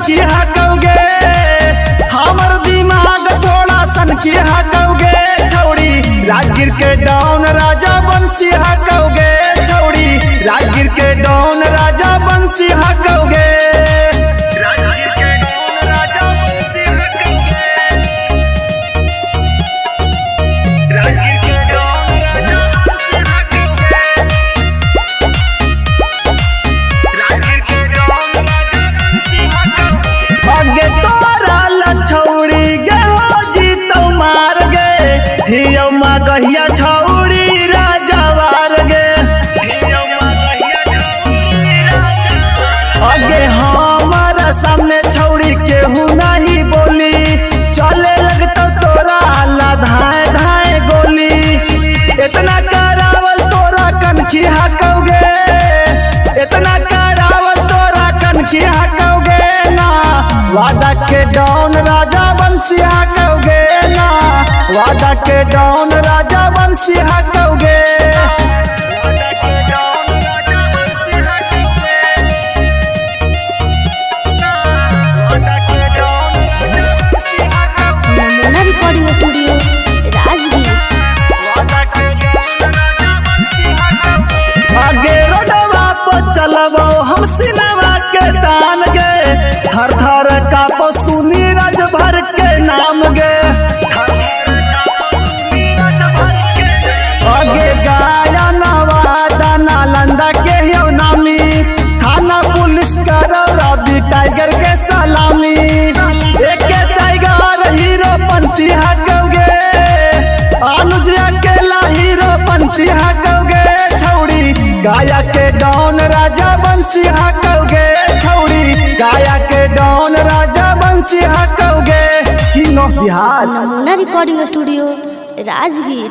की हकौगे, हमर दिमाग थोड़ा सन की हकौगे छौड़ी। राजगीर के डॉन राजा बंसी हकौगे छौड़ी, राजगीर के डॉन राजा बंसी हकौगे। गहिया छौड़ी राजा वार गे, आगे हमारा सामने छौड़ी केहू नहीं बोली, चले लगता तोरा अल्लाह धाए धाए गोली। इतना करावल तोरा कनखी हकौगे, इतना करावल तोरा कनखी हकौगे ना। वादा के डॉन राजा बंसी हकौगे ना, वादा के डॉन राजा बंसी हकौगे। नमूना रिकॉर्डिंग स्टूडियो राजगीर। आगे रोडवा पर चलबो हम सिनेमा के तान गे, थर थर कापो सुनी राजभर के नाम गे। आगे गाया नवादा नालंदा के यो नामी, थाना पुलिस करो रवि टाइगर के सलामी। एक टाइगर हीरो पंथी हकौगे, अनुज अकेला हीरो पंथी हकौगे छौड़ी। गाया के डॉन राजा बंसी हकौगे छौड़ी, गाया के डॉन राजा बंसी हकौगे। किनो बिहार। नमूना रिकॉर्डिंग स्टूडियो राजगीर।